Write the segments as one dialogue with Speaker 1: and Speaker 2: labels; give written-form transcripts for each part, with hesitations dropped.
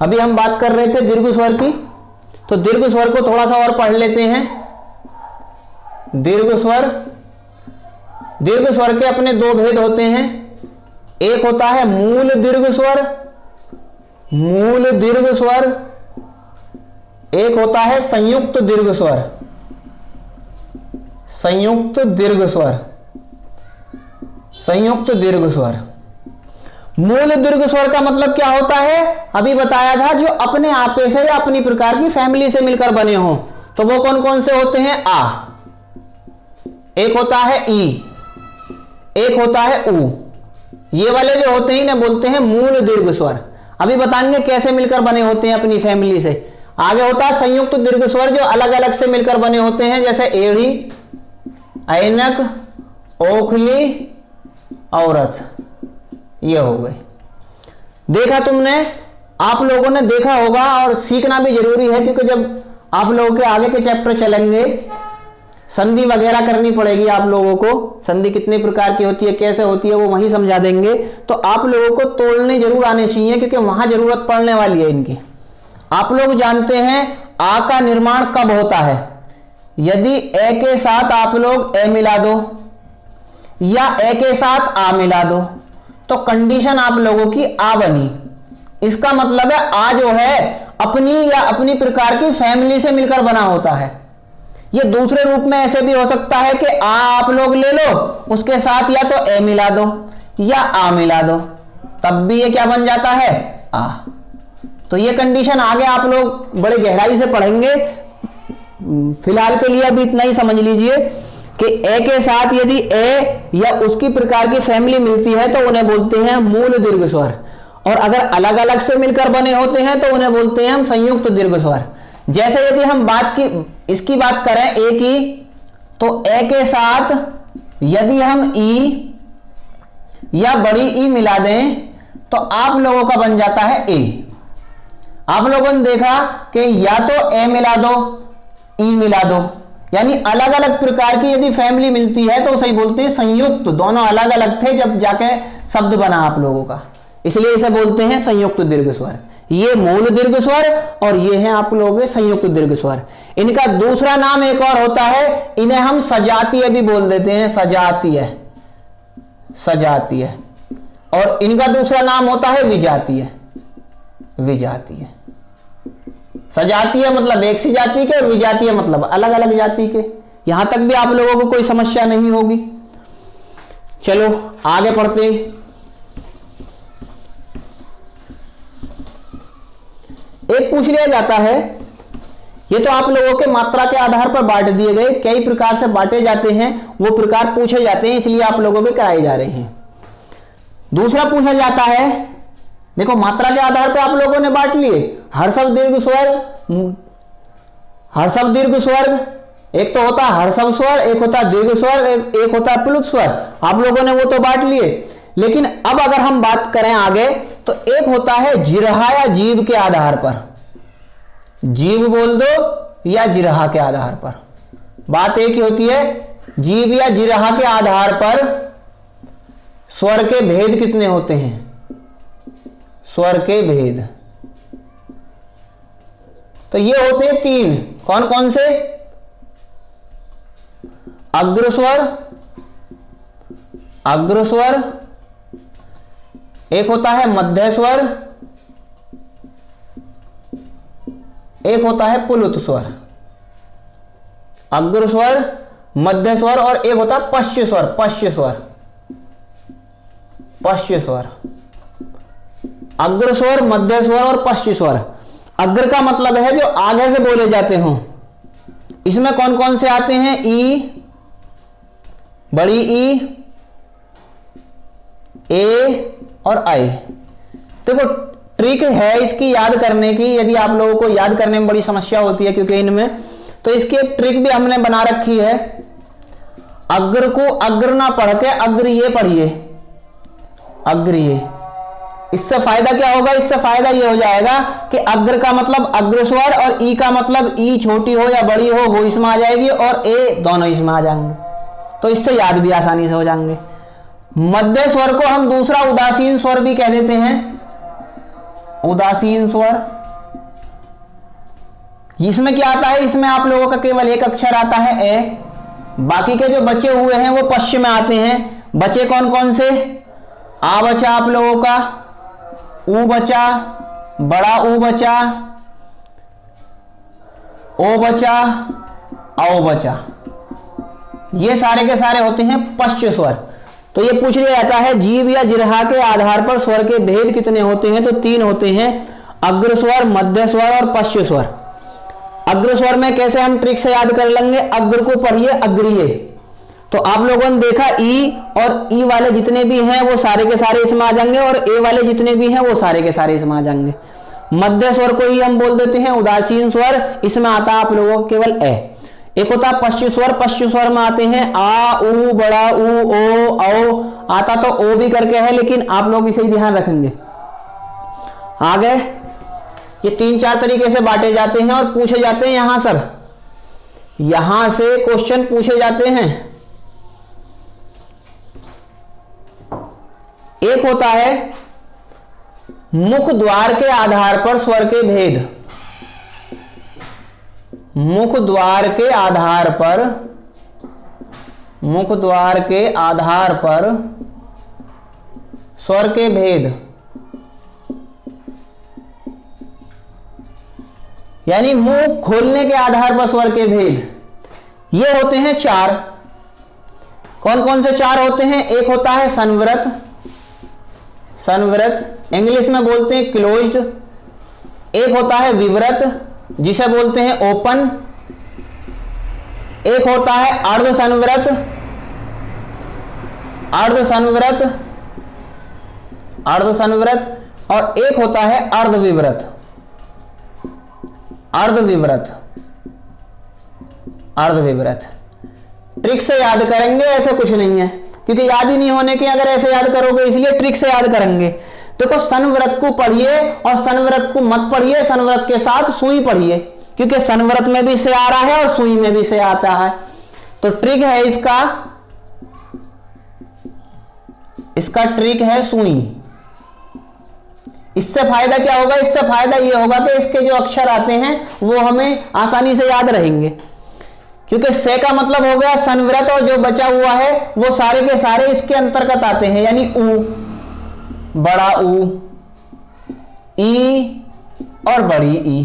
Speaker 1: अभी हम बात कर रहे थे दीर्घ स्वर की, तो दीर्घ स्वर को थोड़ा सा और पढ़ लेते हैं। दीर्घ स्वर के अपने दो भेद होते हैं। एक होता है मूल दीर्घ स्वर, मूल दीर्घ स्वर, एक होता है संयुक्त दीर्घ स्वर, संयुक्त दीर्घ स्वर, संयुक्त दीर्घ स्वर। मूल दीर्घ स्वर का मतलब क्या होता है, अभी बताया था, जो अपने आपे से या अपनी प्रकार की फैमिली से मिलकर बने हो। तो वो कौन कौन से होते हैं, आ, एक होता है ई, एक होता है ऊ। ये वाले जो होते हैं इन्हें बोलते हैं मूल दीर्घ स्वर। अभी बताएंगे कैसे मिलकर बने होते हैं अपनी फैमिली से। आगे होता है संयुक्त दीर्घ स्वर, जो अलग अलग से मिलकर बने होते हैं, जैसे एड़ी, ऐनक, ओखली, औरत, ये हो गए। देखा तुमने, आप लोगों ने देखा होगा, और सीखना भी जरूरी है, क्योंकि जब आप लोगों के आगे के चैप्टर चलेंगे, संधि वगैरह करनी पड़ेगी आप लोगों को। संधि कितने प्रकार की होती है, कैसे होती है, वो वहीं समझा देंगे। तो आप लोगों को तोड़ने जरूर आने चाहिए, क्योंकि वहां जरूरत पड़ने वाली है इनकी। आप लोग जानते हैं आ का निर्माण कब होता है। यदि ए के साथ आप लोग ए मिला दो या ए के साथ आ मिला दो, तो कंडीशन आप लोगों की आ बनी। इसका मतलब है आ जो है अपनी या अपनी प्रकार की फैमिली से मिलकर बना होता है। ये दूसरे रूप में ऐसे भी हो सकता है कि आ आप लोग ले लो, उसके साथ या तो ए मिला दो या आ मिला दो, तब भी ये क्या बन जाता है, आ। तो ये कंडीशन आगे आप लोग बड़े गहराई से पढ़ेंगे। फिलहाल के लिए अभी इतना ही समझ लीजिए कि ए के साथ यदि ए या उसकी प्रकार की फैमिली मिलती है तो उन्हें बोलते हैं मूल दीर्घ स्वर, और अगर अलग अलग से मिलकर बने होते हैं तो उन्हें बोलते हैं हम संयुक्त दीर्घ स्वर। जैसे यदि हम इसकी बात करें ए की, तो ए के साथ यदि हम ई या बड़ी ई मिला दें तो आप लोगों का बन जाता है ए। आप लोगों ने देखा कि या तो ए मिला दो, ई मिला दो, यानी अलग अलग प्रकार की यदि फैमिली मिलती है तो उसे बोलते हैं संयुक्त। दोनों अलग अलग थे जब जाके शब्द बना आप लोगों का, इसलिए इसे बोलते हैं संयुक्त दीर्घ स्वर। ये मूल दीर्घ स्वर और ये हैं आप लोगों के संयुक्त दीर्घ स्वर। इनका दूसरा नाम एक और होता है, इन्हें हम सजातीय भी बोल देते हैं, सजातीय, सजातीय। और इनका दूसरा नाम होता है विजातीय, विजातीय। सजातीय मतलब एक सी जाति के, और विजातीय मतलब अलग अलग जाति के। यहां तक भी आप लोगों को कोई समस्या नहीं होगी। चलो आगे पढ़ते। एक पूछ लिया जाता है, ये तो आप लोगों के मात्रा के आधार पर बांट दिए गए, कई प्रकार से बांटे जाते हैं, वो प्रकार पूछे जाते हैं, इसलिए आप लोगों के कराए जा रहे हैं। दूसरा पूछा जाता है, देखो मात्रा के आधार पर आप लोगों ने बांट लिए, हर्षव दीर्घ स्वर, हर्षव दीर्घ स्वर, एक तो होता है हर्षव स्वर, एक होता है दीर्घ स्वर, एक होता है प्लुत स्वर। आप लोगों ने वो तो बांट लिए। लेकिन अब अगर हम बात करें आगे, तो एक होता है जिह्वा या जीभ के आधार पर, जीभ बोल दो या जिह्वा के आधार पर, बात एक ही होती है। जीभ या जिह्वा के आधार पर स्वर के भेद कितने होते हैं, स्वर के भेद तो ये होते हैं तीन। कौन कौन से, अग्रस्वर, अग्रस्वर, एक होता है मध्य स्वर, एक होता है पुलुत स्वर। अग्रस्वर, मध्य स्वर और एक होता है पश्च स्वर, पश्च स्वर, पश्च स्वर। अग्रस्वर, मध्य स्वर और पश्च स्वर। अग्र का मतलब है जो आगे से बोले जाते हो। इसमें कौन कौन से आते हैं, ई, बड़ी ई, ए और आई। देखो ट्रिक है इसकी याद करने की, यदि आप लोगों को याद करने में बड़ी समस्या होती है क्योंकि इनमें, तो इसकी एक ट्रिक भी हमने बना रखी है। अग्र को अग्र ना पढ़ के अग्रिय पढ़िए, अग्रिय। इससे फायदा क्या होगा, इससे फायदा ये हो जाएगा कि अग्र का मतलब अग्रस्वर और ई का मतलब ई छोटी हो या बड़ी हो वो इसमें आ जाएगी, और ए दोनों इसमें आ जाएंगे, तो इससे याद भी आसानी से हो जाएंगे। मध्य स्वर को हम दूसरा उदासीन स्वर भी कह देते हैं, उदासीन स्वर। इसमें क्या आता है, इसमें आप लोगों का केवल एक अक्षर आता है ए, बाकी के जो बचे हुए हैं वो पश्चिम में आते हैं। बचे कौन कौन से, आ बचा आप लोगों का, ऊ बचा, बड़ा ऊ बचा, ओ बचा, औ बचा, ये सारे के सारे होते हैं पश्च स्वर। तो ये पूछ लिया जाता है जीभ या जिह्वा के आधार पर स्वर के भेद कितने होते हैं, तो 3 होते हैं, अग्र स्वर, मध्य स्वर और पश्च स्वर। अग्र स्वर में कैसे हम ट्रिक से याद कर लेंगे, अग्र को पढ़िए अग्रीय। तो आप लोगों ने देखा ई और ई वाले जितने भी हैं वो सारे के सारे इसमें आ जाएंगे, और ए वाले जितने भी हैं वो सारे के सारे इसमें आ जाएंगे। मध्य स्वर को ही हम बोल देते हैं उदासीन स्वर, इसमें आता है आप लोगों को केवल ए। एक होता है पश्च स्वर, पश्च स्वर में आते हैं आ, ऊ, बड़ा ऊ, ओ, औ, आता तो ओ भी करके है, लेकिन आप लोग इसे ही ध्यान रखेंगे। आगे ये 3-4 तरीके से बांटे जाते हैं और पूछे जाते हैं यहां सर, यहां से क्वेश्चन पूछे जाते हैं। एक होता है मुख द्वार के आधार पर स्वर के भेद, मुख द्वार के आधार पर, मुख द्वार के आधार पर स्वर के भेद, यानी मुंह खोलने के आधार पर स्वर के भेद। ये होते हैं 4। कौन कौन से 4 होते हैं, एक होता है संवृत, संवृत इंग्लिश में बोलते हैं क्लोज्ड। एक होता है विवृत जिसे बोलते हैं ओपन। एक होता है अर्ध संवृत, अर्ध संवृत, अर्ध संवृत, और एक होता है अर्ध विवृत, अर्ध विवृत, अर्ध विवृत। ट्रिक से याद करेंगे, ऐसे कुछ नहीं है, क्योंकि याद ही नहीं होने की, अगर ऐसे याद करोगे इसलिए ट्रिक से याद करेंगे। देखो संवृत को पढ़िए और संवृत को मत पढ़िए, संवृत के साथ सुई पढ़िए, क्योंकि संवृत में भी से आ रहा है और सुई में भी से आता है। तो ट्रिक है इसका, इसका ट्रिक है सुई। इससे फायदा क्या होगा, इससे फायदा यह होगा कि इसके जो अक्षर आते हैं वो हमें आसानी से याद रहेंगे, क्योंकि से का मतलब हो गया संवृत, और जो बचा हुआ है वो सारे के सारे इसके अंतर्गत आते हैं, यानी ऊ, बड़ा ऊ, ई और बड़ी ई,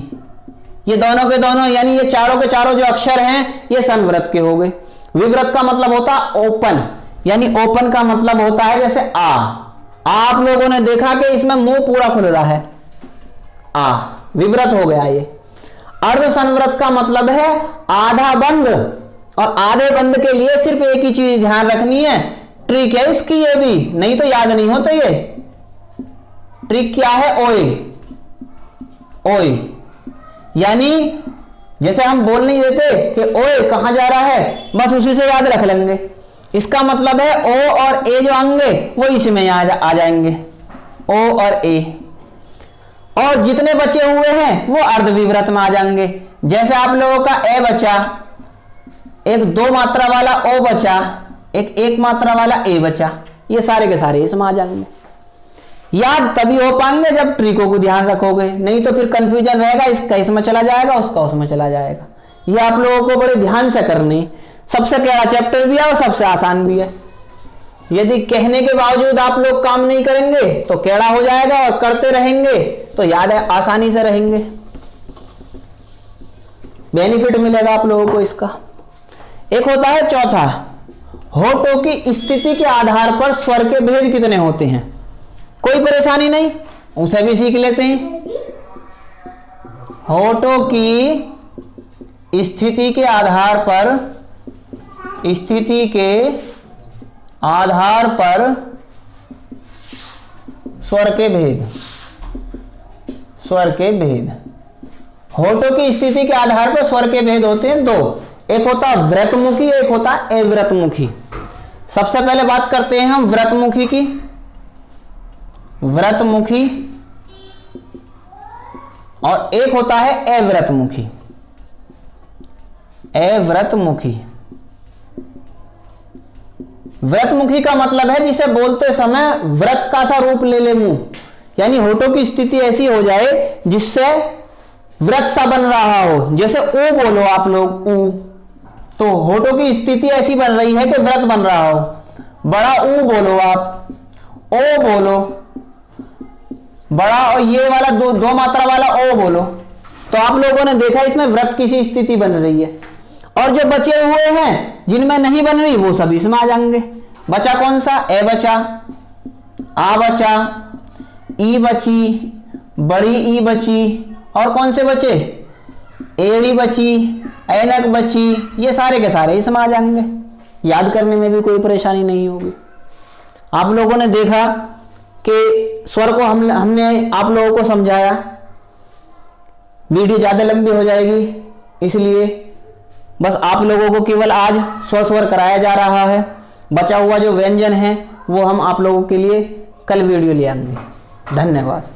Speaker 1: ये दोनों के दोनों, यानी ये चारों के चारों जो अक्षर हैं ये संवृत के हो गए। विवृत का मतलब होता ओपन, यानी ओपन का मतलब होता है जैसे आ, आप लोगों ने देखा कि इसमें मुंह पूरा खुल रहा है, आ, विवृत हो गया ये। अर्ध संवृत का मतलब है आधा बंद, और आधे बंद के लिए सिर्फ एक ही चीज ध्यान रखनी है, ट्रिक है इसकी ये भी, नहीं तो याद नहीं होता। ये ट्रिक क्या है, ओए, ओए, यानी जैसे हम बोल नहीं देते कि ओए कहां जा रहा है, बस उसी से याद रख लेंगे। इसका मतलब है ओ और ए जो अंगे वो इसमें आ जाएंगे, ओ और ए, और जितने बचे हुए हैं वो अर्ध विवृत में आ जाएंगे। जैसे आप लोगों का ए बचा, एक 2 मात्रा वाला ओ बचा, एक मात्रा वाला ए बचा, ये सारे के सारे इसमें आ जाएंगे। याद तभी हो पाएंगे जब ट्रिकों को ध्यान रखोगे, नहीं तो फिर कंफ्यूजन रहेगा, इसका इसमें चला जाएगा, उसका उसमें चला जाएगा। ये आप लोगों को बड़े ध्यान से करनी, सबसे टेढ़ा चैप्टर भी है और सबसे आसान भी है। यदि कहने के बावजूद आप लोग काम नहीं करेंगे तो टेढ़ा हो जाएगा, और करते रहेंगे तो याद है आसानी से रहेंगे, बेनिफिट मिलेगा आप लोगों को इसका। एक होता है चौथा, होठों की स्थिति के आधार पर स्वर के भेद कितने होते हैं। कोई परेशानी नहीं, उसे भी सीख लेते हैं। होठों की स्थिति के आधार पर, स्थिति के आधार पर स्वर के भेद, स्वर के भेद। होठों की स्थिति के आधार पर स्वर के भेद होते हैं 2, एक होता है व्रतमुखी, एक होता है अव्रतमुखी। सबसे पहले बात करते हैं हम व्रतमुखी की। व्रतमुखी और एक होता है अव्रतमुखी। अव्रतमुखी, व्रतमुखी का मतलब है जिसे बोलते समय व्रत का सा रूप ले ले मुंह, यानी होठों की स्थिति ऐसी हो जाए जिससे व्रत सा बन रहा हो। जैसे ऊ बोलो आप लोग, ऊ, तो होठों की स्थिति ऐसी बन रही है कि व्रत बन रहा हो। बड़ा ऊ बोलो आप, ओ बोलो, बड़ा और ये वाला दो मात्रा वाला ओ बोलो, तो आप लोगों ने देखा इसमें व्रत की सी स्थिति बन रही है। और जो बचे हुए हैं जिनमें नहीं बन रही वो सब इसमें आ जाएंगे। बचा कौन सा? ए बचा, आ बचा, ई बची, बड़ी ई बची, और कौन से बचे? एड़ी बची, ऐनक बची, ये सारे के सारे इसमें आ जाएंगे। याद करने में भी कोई परेशानी नहीं होगी। आप लोगों ने देखा कि स्वर को हमने आप लोगों को समझाया। वीडियो ज़्यादा लंबी हो जाएगी, इसलिए बस आप लोगों को केवल आज स्वर कराया जा रहा है। बचा हुआ जो व्यंजन है वो हम आप लोगों के लिए कल वीडियो ले आएंगे। धन्यवाद।